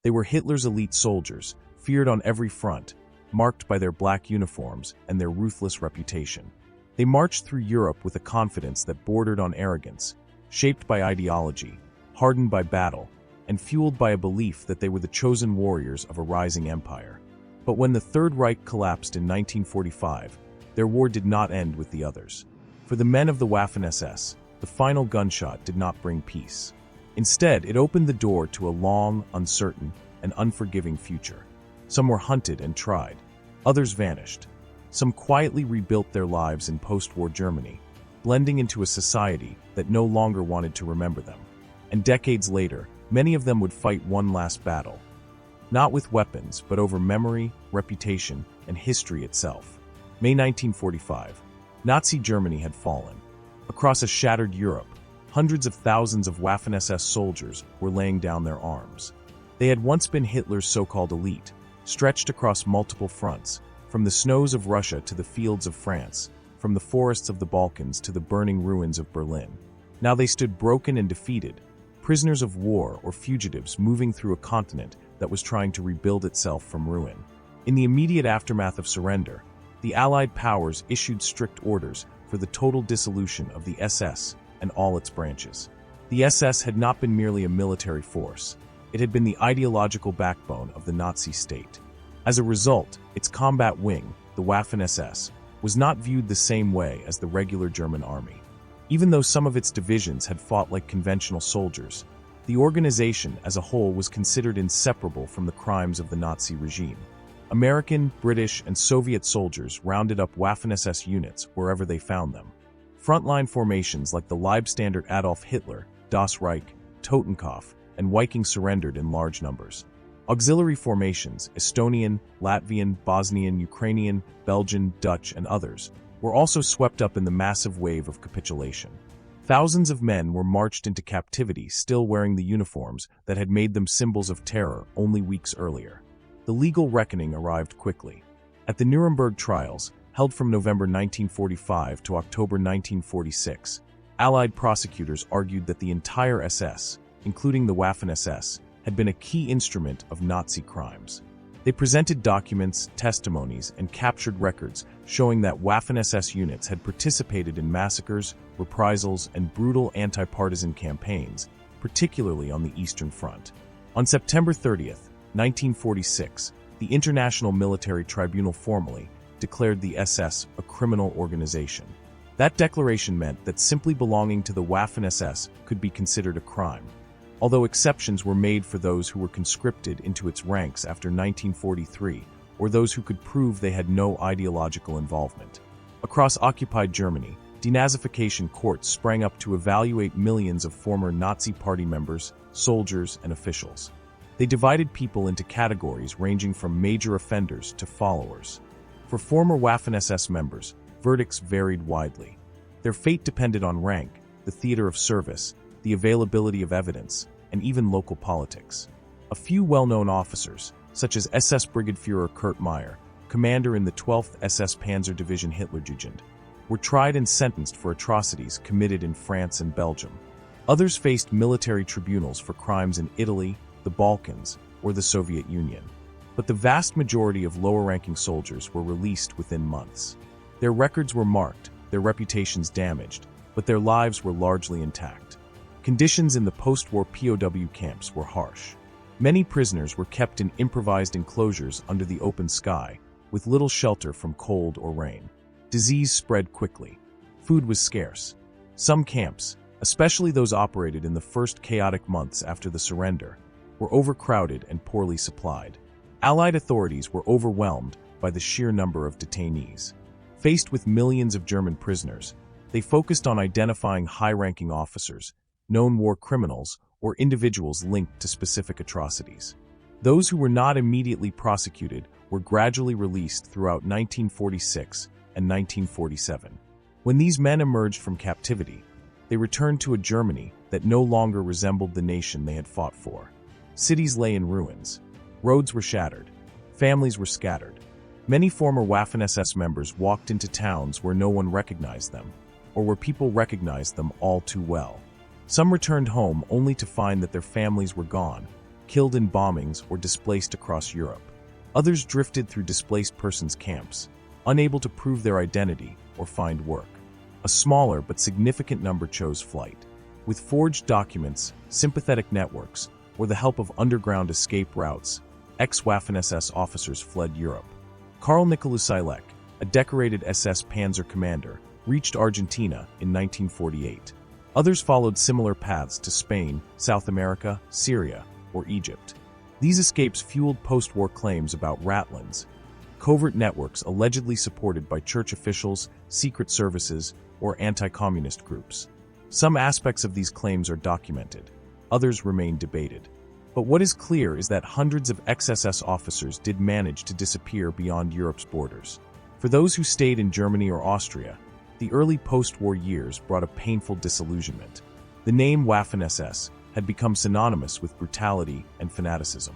They were Hitler's elite soldiers, feared on every front, marked by their black uniforms and their ruthless reputation. They marched through Europe with a confidence that bordered on arrogance, shaped by ideology, hardened by battle, and fueled by a belief that they were the chosen warriors of a rising empire. But when the Third Reich collapsed in 1945, their war did not end with the others. For the men of the Waffen SS, the final gunshot did not bring peace. Instead, it opened the door to a long, uncertain, and unforgiving future. Some were hunted and tried. Others vanished. Some quietly rebuilt their lives in post-war Germany, blending into a society that no longer wanted to remember them. And decades later, many of them would fight one last battle. Not with weapons, but over memory, reputation, and history itself. May 1945. Nazi Germany had fallen. Across a shattered Europe, hundreds of thousands of Waffen-SS soldiers were laying down their arms. They had once been Hitler's so-called elite, stretched across multiple fronts, from the snows of Russia to the fields of France, from the forests of the Balkans to the burning ruins of Berlin. Now they stood broken and defeated, prisoners of war or fugitives moving through a continent that was trying to rebuild itself from ruin. In the immediate aftermath of surrender, the Allied powers issued strict orders for the total dissolution of the SS and all its branches. The SS had not been merely a military force. It had been the ideological backbone of the Nazi state. As a result, its combat wing, the Waffen-SS, was not viewed the same way as the regular German army. Even though some of its divisions had fought like conventional soldiers, the organization as a whole was considered inseparable from the crimes of the Nazi regime. American, British, and Soviet soldiers rounded up Waffen-SS units wherever they found them. Frontline formations like the Leibstandard Adolf Hitler, Das Reich, Totenkopf, and Viking surrendered in large numbers. Auxiliary formations, Estonian, Latvian, Bosnian, Ukrainian, Belgian, Dutch, and others, were also swept up in the massive wave of capitulation. Thousands of men were marched into captivity still wearing the uniforms that had made them symbols of terror only weeks earlier. The legal reckoning arrived quickly. At the Nuremberg trials, held from November 1945 to October 1946, Allied prosecutors argued that the entire SS, including the Waffen-SS, had been a key instrument of Nazi crimes. They presented documents, testimonies, and captured records showing that Waffen-SS units had participated in massacres, reprisals, and brutal anti-partisan campaigns, particularly on the Eastern Front. On September 30th, 1946, the International Military Tribunal formally declared the SS a criminal organization. That declaration meant that simply belonging to the Waffen-SS could be considered a crime, although exceptions were made for those who were conscripted into its ranks after 1943 or those who could prove they had no ideological involvement. Across occupied Germany, denazification courts sprang up to evaluate millions of former Nazi party members, soldiers, and officials. They divided people into categories ranging from major offenders to followers. For former Waffen-SS members, verdicts varied widely. Their fate depended on rank, the theater of service, the availability of evidence, and even local politics. A few well-known officers, such as SS Brigadeführer Kurt Meyer, commander in the 12th SS Panzer Division Hitlerjugend, were tried and sentenced for atrocities committed in France and Belgium. Others faced military tribunals for crimes in Italy, the Balkans, or the Soviet Union. But the vast majority of lower-ranking soldiers were released within months. Their records were marked, their reputations damaged, but their lives were largely intact. Conditions in the post-war POW camps were harsh. Many prisoners were kept in improvised enclosures under the open sky, with little shelter from cold or rain. Disease spread quickly. Food was scarce. Some camps, especially those operated in the first chaotic months after the surrender, were overcrowded and poorly supplied. Allied authorities were overwhelmed by the sheer number of detainees. Faced with millions of German prisoners, they focused on identifying high-ranking officers, known war criminals, or individuals linked to specific atrocities. Those who were not immediately prosecuted were gradually released throughout 1946 and 1947. When these men emerged from captivity, they returned to a Germany that no longer resembled the nation they had fought for. Cities lay in ruins. Roads were shattered. Families were scattered. Many former Waffen-SS members walked into towns where no one recognized them, or where people recognized them all too well. Some returned home only to find that their families were gone, killed in bombings or displaced across Europe. Others drifted through displaced persons camps, unable to prove their identity or find work. A smaller but significant number chose flight. With forged documents, sympathetic networks, or the help of underground escape routes, ex-Waffen-SS officers fled Europe. Karl Nikolausilek, a decorated SS Panzer commander, reached Argentina in 1948. Others followed similar paths to Spain, South America, Syria, or Egypt. These escapes fueled post-war claims about Ratlins, covert networks allegedly supported by church officials, secret services, or anti-communist groups. Some aspects of these claims are documented. Others remain debated. But what is clear is that hundreds of ex-SS officers did manage to disappear beyond Europe's borders. For those who stayed in Germany or Austria, the early post-war years brought a painful disillusionment. The name Waffen-SS had become synonymous with brutality and fanaticism.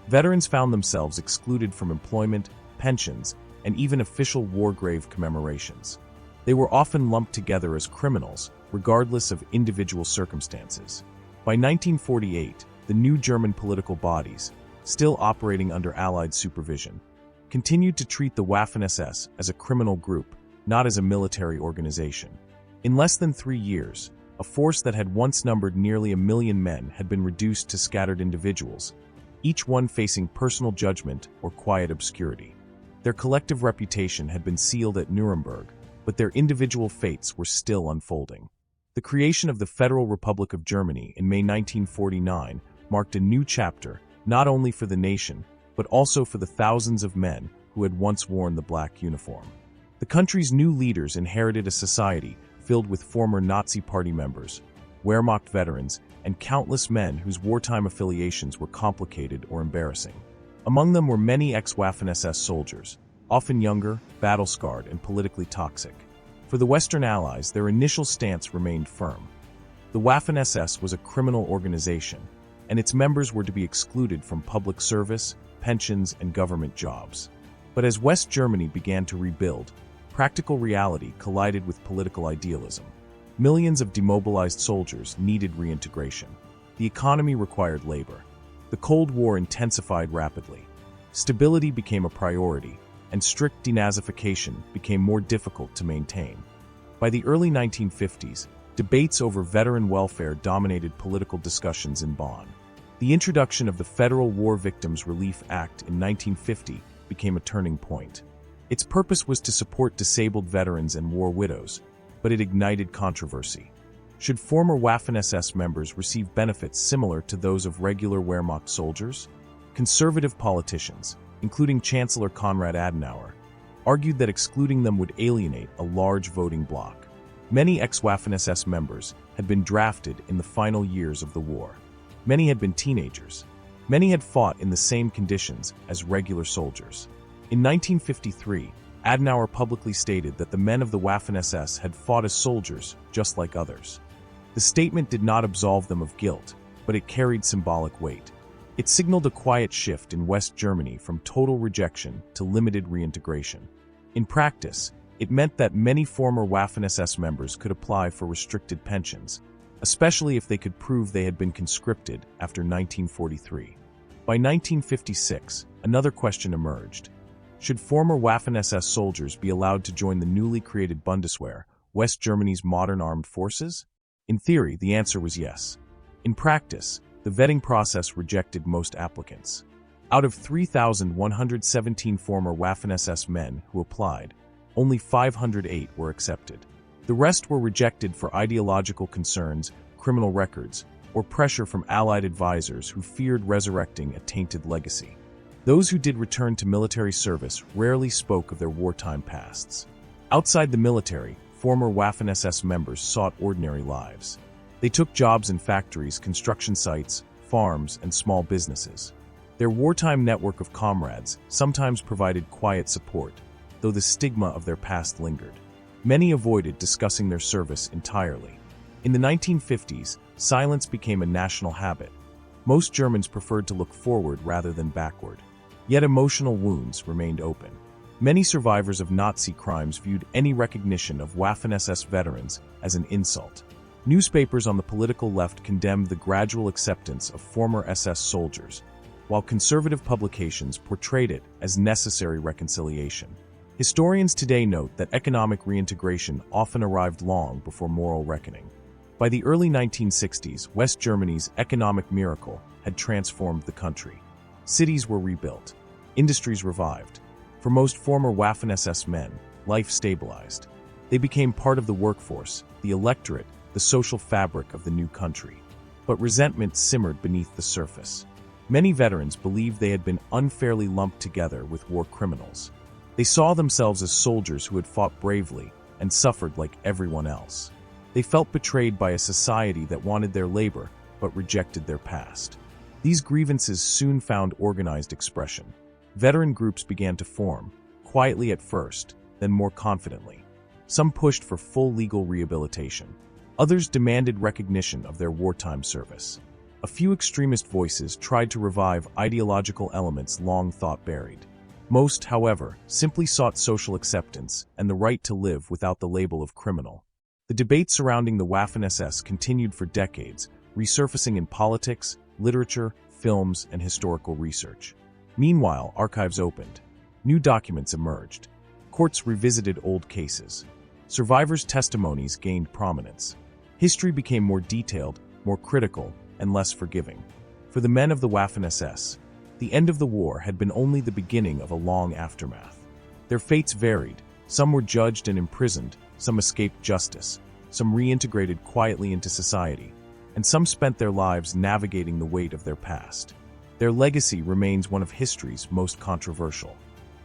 Veterans found themselves excluded from employment, pensions, and even official war grave commemorations. They were often lumped together as criminals, regardless of individual circumstances. By 1948, the new German political bodies, still operating under Allied supervision, continued to treat the Waffen-SS as a criminal group, not as a military organization. In less than 3 years, a force that had once numbered nearly 1 million men had been reduced to scattered individuals, each one facing personal judgment or quiet obscurity. Their collective reputation had been sealed at Nuremberg, but their individual fates were still unfolding. The creation of the Federal Republic of Germany in May 1949 marked a new chapter, not only for the nation, but also for the thousands of men who had once worn the black uniform. The country's new leaders inherited a society filled with former Nazi Party members, Wehrmacht veterans, and countless men whose wartime affiliations were complicated or embarrassing. Among them were many ex-Waffen-SS soldiers, often younger, battle-scarred, and politically toxic. For the Western Allies, their initial stance remained firm. The Waffen-SS was a criminal organization, and its members were to be excluded from public service, pensions, and government jobs. But as West Germany began to rebuild, practical reality collided with political idealism. Millions of demobilized soldiers needed reintegration. The economy required labor. The Cold War intensified rapidly. Stability became a priority, and strict denazification became more difficult to maintain. By the early 1950s, debates over veteran welfare dominated political discussions in Bonn. The introduction of the Federal War Victims Relief Act in 1950 became a turning point. Its purpose was to support disabled veterans and war widows, but it ignited controversy. Should former Waffen-SS members receive benefits similar to those of regular Wehrmacht soldiers? Conservative politicians, including Chancellor Konrad Adenauer, argued that excluding them would alienate a large voting bloc. Many ex-Waffen-SS members had been drafted in the final years of the war. Many had been teenagers. Many had fought in the same conditions as regular soldiers. In 1953, Adenauer publicly stated that the men of the Waffen-SS had fought as soldiers just like others. The statement did not absolve them of guilt, but it carried symbolic weight. It signaled a quiet shift in West Germany from total rejection to limited reintegration. In practice, it meant that many former Waffen-SS members could apply for restricted pensions, especially if they could prove they had been conscripted after 1943. By 1956, another question emerged. Should former Waffen-SS soldiers be allowed to join the newly created Bundeswehr, West Germany's modern armed forces? In theory, the answer was yes. In practice, the vetting process rejected most applicants. Out of 3,117 former Waffen-SS men who applied, only 508 were accepted. The rest were rejected for ideological concerns, criminal records, or pressure from Allied advisors who feared resurrecting a tainted legacy. Those who did return to military service rarely spoke of their wartime pasts. Outside the military, former Waffen-SS members sought ordinary lives. They took jobs in factories, construction sites, farms, and small businesses. Their wartime network of comrades sometimes provided quiet support, though the stigma of their past lingered. Many avoided discussing their service entirely. In the 1950s, silence became a national habit. Most Germans preferred to look forward rather than backward. Yet emotional wounds remained open. Many survivors of Nazi crimes viewed any recognition of Waffen-SS veterans as an insult. Newspapers on the political left condemned the gradual acceptance of former SS soldiers, while conservative publications portrayed it as necessary reconciliation. Historians today note that economic reintegration often arrived long before moral reckoning. By the early 1960s, West Germany's economic miracle had transformed the country. Cities were rebuilt, industries revived. For most former Waffen-SS men, life stabilized. They became part of the workforce, the electorate, the social fabric of the new country. But resentment simmered beneath the surface. Many veterans believed they had been unfairly lumped together with war criminals. They saw themselves as soldiers who had fought bravely and suffered like everyone else. They felt betrayed by a society that wanted their labor but rejected their past. These grievances soon found organized expression. Veteran groups began to form, quietly at first, then more confidently. Some pushed for full legal rehabilitation. Others demanded recognition of their wartime service. A few extremist voices tried to revive ideological elements long thought buried. Most, however, simply sought social acceptance and the right to live without the label of criminal. The debate surrounding the Waffen-SS continued for decades, resurfacing in politics, literature, films, and historical research. Meanwhile, archives opened. New documents emerged. Courts revisited old cases. Survivors' testimonies gained prominence. History became more detailed, more critical, and less forgiving. For the men of the Waffen-SS, the end of the war had been only the beginning of a long aftermath. Their fates varied. Some were judged and imprisoned, some escaped justice, some reintegrated quietly into society, and some spent their lives navigating the weight of their past. Their legacy remains one of history's most controversial.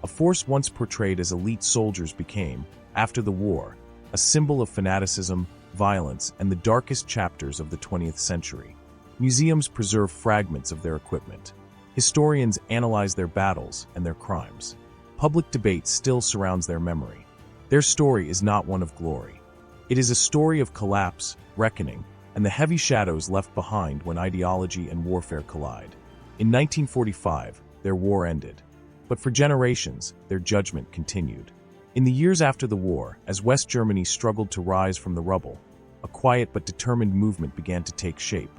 A force once portrayed as elite soldiers became, after the war, a symbol of fanaticism, violence, and the darkest chapters of the 20th century. Museums preserve fragments of their equipment. Historians analyze their battles and their crimes. Public debate still surrounds their memory. Their story is not one of glory. It is a story of collapse, reckoning, and the heavy shadows left behind when ideology and warfare collide. In 1945, their war ended. But for generations, their judgment continued. In the years after the war, as West Germany struggled to rise from the rubble, a quiet but determined movement began to take shape.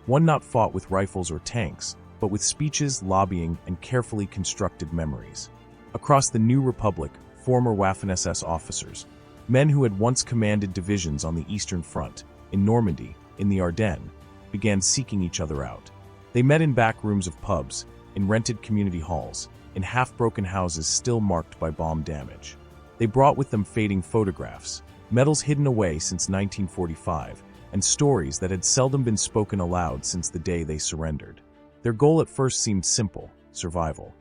One not fought with rifles or tanks, but with speeches, lobbying, and carefully constructed memories. Across the new republic, former Waffen-SS officers, men who had once commanded divisions on the Eastern Front, in Normandy, in the Ardennes, began seeking each other out. They met in back rooms of pubs, in rented community halls, in half-broken houses still marked by bomb damage. They brought with them fading photographs, medals hidden away since 1945, and stories that had seldom been spoken aloud since the day they surrendered. Their goal at first seemed simple: survival.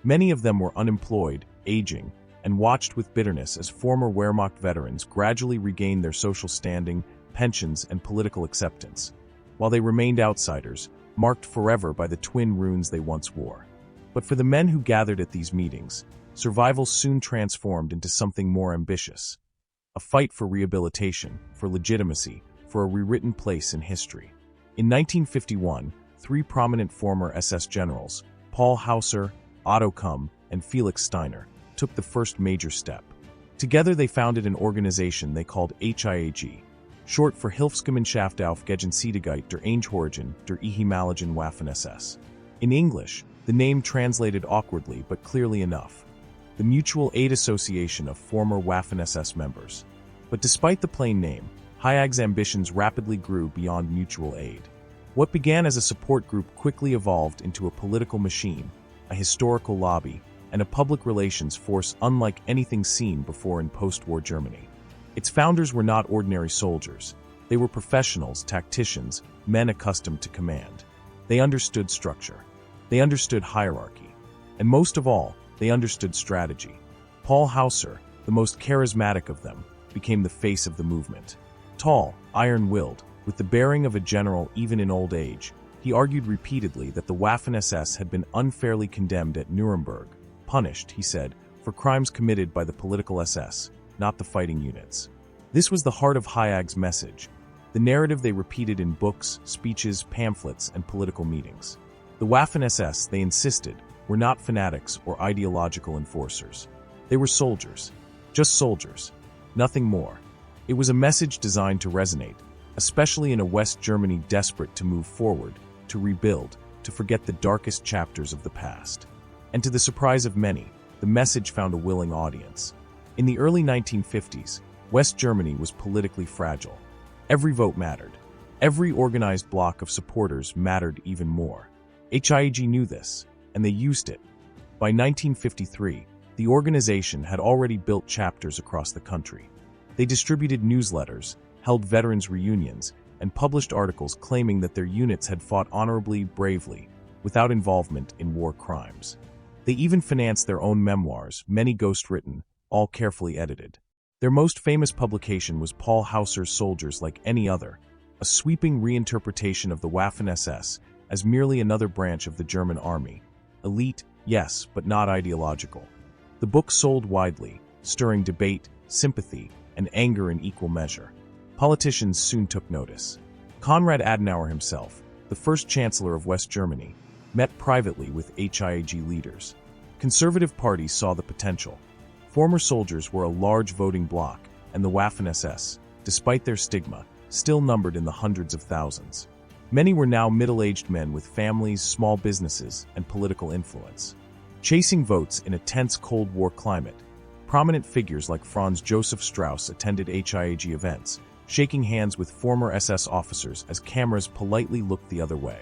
Many of them were unemployed, aging, and watched with bitterness as former Wehrmacht veterans gradually regained their social standing, pensions, and political acceptance, while they remained outsiders, marked forever by the twin runes they once wore. But for the men who gathered at these meetings, survival soon transformed into something more ambitious. A fight for rehabilitation, for legitimacy, for a rewritten place in history. In 1951, three prominent former SS generals, Paul Hauser, Otto Kumm, and Felix Steiner, took the first major step. Together they founded an organization they called HIAG, short for Hilfsgemeinschaft auf Gegenseitigkeit der Einheorigen der ehemaligen Waffen-SS. In English, the name translated awkwardly but clearly enough: the Mutual Aid Association of former Waffen-SS members. But despite the plain name, HIAG's ambitions rapidly grew beyond mutual aid. What began as a support group quickly evolved into a political machine, a historical lobby, and a public relations force unlike anything seen before in post-war Germany. Its founders were not ordinary soldiers. They were professionals, tacticians, men accustomed to command. They understood structure. They understood hierarchy. And most of all, they understood strategy. Paul Hauser, the most charismatic of them, became the face of the movement. Tall, iron-willed, with the bearing of a general even in old age, he argued repeatedly that the Waffen-SS had been unfairly condemned at Nuremberg, punished, he said, for crimes committed by the political SS, not the fighting units. This was the heart of HIAG's message, the narrative they repeated in books, speeches, pamphlets, and political meetings. The Waffen-SS, they insisted, were not fanatics or ideological enforcers. They were soldiers. Just soldiers. Nothing more. It was a message designed to resonate, a especially in a West Germany desperate to move forward, to rebuild, to forget the darkest chapters of the past. And to the surprise of many, the message found a willing audience. In the early 1950s, West Germany was politically fragile. Every vote mattered. Every organized bloc of supporters mattered even more. HIAG knew this, and they used it. By 1953, the organization had already built chapters across the country. They distributed newsletters, held veterans reunions, and published articles claiming that their units had fought honorably, bravely, without involvement in war crimes. They even financed their own memoirs, many ghost-written, all carefully edited. Their most famous publication was Paul Hauser's Soldiers Like Any Other, a sweeping reinterpretation of the Waffen-SS as merely another branch of the German army. Elite, yes, but not ideological. The book sold widely, stirring debate, sympathy, and anger in equal measure. Politicians soon took notice. Konrad Adenauer himself, the first chancellor of West Germany, met privately with HIAG leaders. Conservative parties saw the potential. Former soldiers were a large voting bloc, and the Waffen-SS, despite their stigma, still numbered in the hundreds of thousands. Many were now middle-aged men with families, small businesses, and political influence. Chasing votes in a tense Cold War climate, prominent figures like Franz Josef Strauss attended HIAG events, shaking hands with former SS officers as cameras politely looked the other way.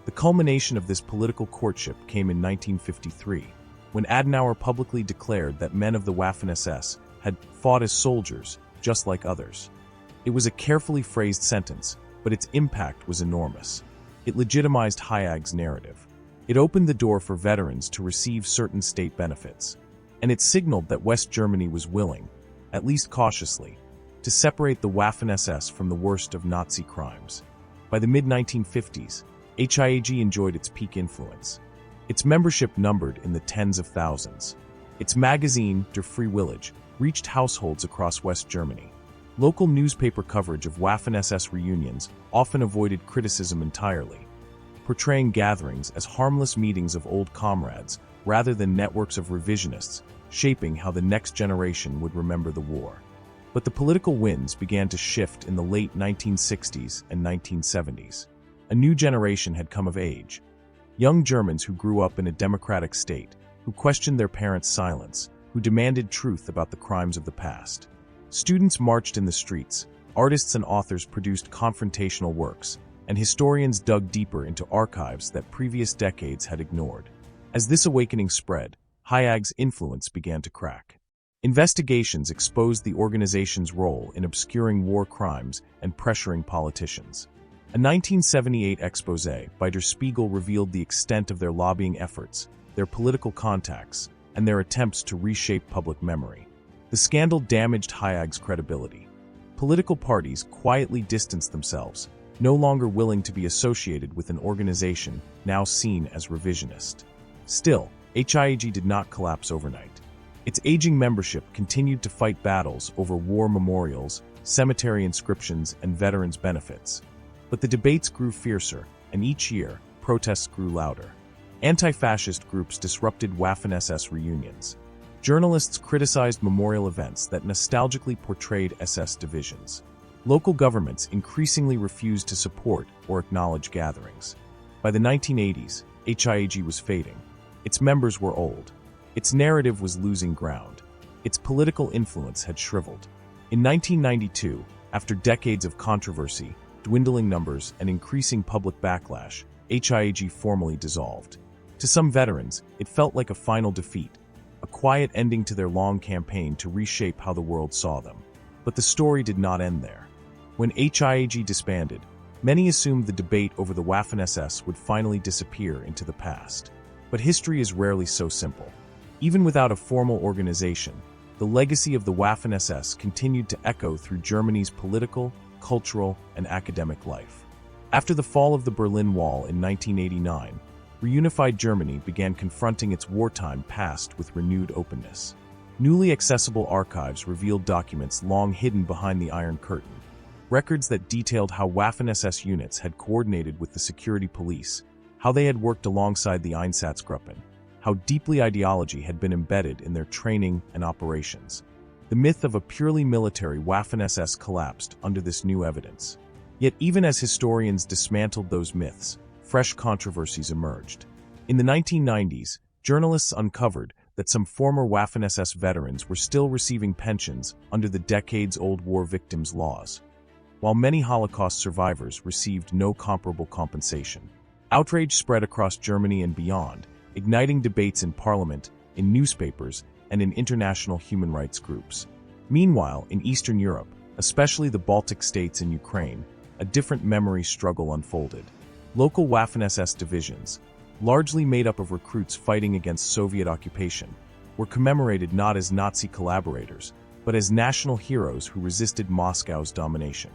The culmination of this political courtship came in 1953, when Adenauer publicly declared that men of the Waffen-SS had fought as soldiers, just like others. It was a carefully phrased sentence, but its impact was enormous. It legitimized HIAG's narrative. It opened the door for veterans to receive certain state benefits. And it signaled that West Germany was willing, at least cautiously, to separate the Waffen-SS from the worst of Nazi crimes. By the mid-1950s, HIAG enjoyed its peak influence. Its membership numbered in the tens of thousands. Its magazine, Der Freie Village, reached households across West Germany. Local newspaper coverage of Waffen-SS reunions often avoided criticism entirely, portraying gatherings as harmless meetings of old comrades rather than networks of revisionists, shaping how the next generation would remember the war. But the political winds began to shift in the late 1960s and 1970s. A new generation had come of age. Young Germans who grew up in a democratic state, who questioned their parents' silence, who demanded truth about the crimes of the past. Students marched in the streets, artists and authors produced confrontational works, and historians dug deeper into archives that previous decades had ignored. As this awakening spread, HIAG's influence began to crack. Investigations exposed the organization's role in obscuring war crimes and pressuring politicians. A 1978 exposé by Der Spiegel revealed the extent of their lobbying efforts, their political contacts, and their attempts to reshape public memory. The scandal damaged HIAG's credibility. Political parties quietly distanced themselves, no longer willing to be associated with an organization now seen as revisionist. Still, HIAG did not collapse overnight. Its aging membership continued to fight battles over war memorials, cemetery inscriptions, and veterans' benefits. But the debates grew fiercer, and each year, protests grew louder. Anti-fascist groups disrupted Waffen-SS reunions. Journalists criticized memorial events that nostalgically portrayed SS divisions. Local governments increasingly refused to support or acknowledge gatherings. By the 1980s, HIAG was fading. Its members were old. Its narrative was losing ground. Its political influence had shriveled. In 1992, after decades of controversy, dwindling numbers, and increasing public backlash, HIAG formally dissolved. To some veterans, it felt like a final defeat, a quiet ending to their long campaign to reshape how the world saw them. But the story did not end there. When HIAG disbanded, many assumed the debate over the Waffen-SS would finally disappear into the past. But history is rarely so simple. Even without a formal organization, the legacy of the Waffen-SS continued to echo through Germany's political, cultural, and academic life. After the fall of the Berlin Wall in 1989, reunified Germany began confronting its wartime past with renewed openness. Newly accessible archives revealed documents long hidden behind the Iron Curtain, records that detailed how Waffen-SS units had coordinated with the security police, how they had worked alongside the Einsatzgruppen, how deeply ideology had been embedded in their training and operations. The myth of a purely military Waffen-SS collapsed under this new evidence. Yet even as historians dismantled those myths, fresh controversies emerged. In the 1990s, journalists uncovered that some former Waffen-SS veterans were still receiving pensions under the decades-old war victims' laws, while many Holocaust survivors received no comparable compensation. Outrage spread across Germany and beyond, igniting debates in parliament, in newspapers, and in international human rights groups. Meanwhile, in Eastern Europe, especially the Baltic states and Ukraine, a different memory struggle unfolded. Local Waffen-SS divisions, largely made up of recruits fighting against Soviet occupation, were commemorated not as Nazi collaborators, but as national heroes who resisted Moscow's domination.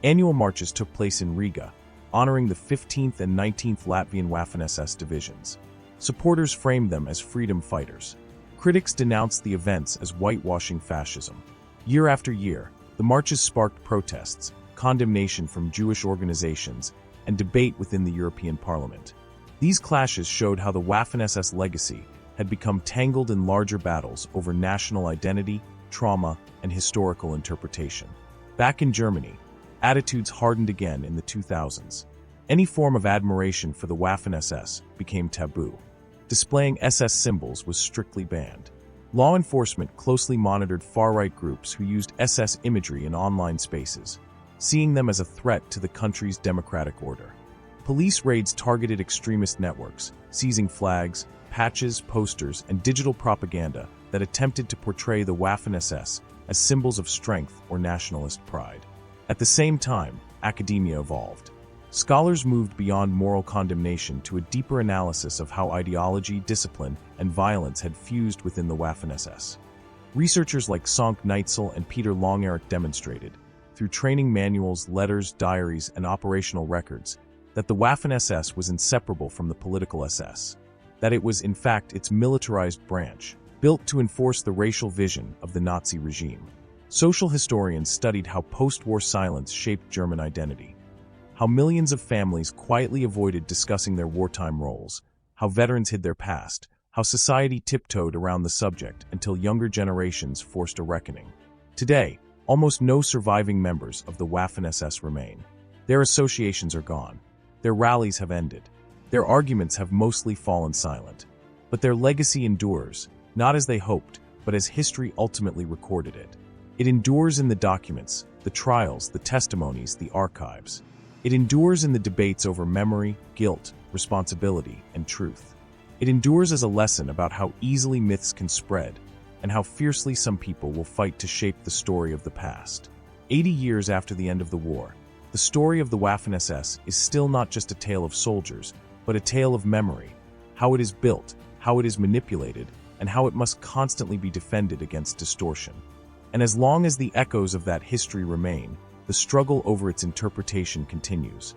Annual marches took place in Riga, honoring the 15th and 19th Latvian Waffen-SS divisions. Supporters framed them as freedom fighters. Critics denounced the events as whitewashing fascism. Year after year, the marches sparked protests, condemnation from Jewish organizations, and debate within the European Parliament. These clashes showed how the Waffen-SS legacy had become tangled in larger battles over national identity, trauma, and historical interpretation. Back in Germany, attitudes hardened again in the 2000s. Any form of admiration for the Waffen-SS became taboo. Displaying SS symbols was strictly banned. Law enforcement closely monitored far-right groups who used SS imagery in online spaces, seeing them as a threat to the country's democratic order. Police raids targeted extremist networks, seizing flags, patches, posters, and digital propaganda that attempted to portray the Waffen-SS as symbols of strength or nationalist pride. At the same time, academia evolved. Scholars moved beyond moral condemnation to a deeper analysis of how ideology, discipline, and violence had fused within the Waffen-SS. Researchers like Sönke Neitzel and Peter Longerich demonstrated, through training manuals, letters, diaries, and operational records, that the Waffen-SS was inseparable from the political SS, that it was in fact its militarized branch, built to enforce the racial vision of the Nazi regime. Social historians studied how post-war silence shaped German identity, how millions of families quietly avoided discussing their wartime roles, how veterans hid their past, how society tiptoed around the subject until younger generations forced a reckoning. Today, almost no surviving members of the Waffen-SS remain. Their associations are gone. Their rallies have ended. Their arguments have mostly fallen silent. But their legacy endures, not as they hoped, but as history ultimately recorded it. It endures in the documents, the trials, the testimonies, the archives. It endures in the debates over memory, guilt, responsibility, and truth. It endures as a lesson about how easily myths can spread, and how fiercely some people will fight to shape the story of the past. 80 years after the end of the war, the story of the Waffen-SS is still not just a tale of soldiers, but a tale of memory, how it is built, how it is manipulated, and how it must constantly be defended against distortion. And as long as the echoes of that history remain, the struggle over its interpretation continues.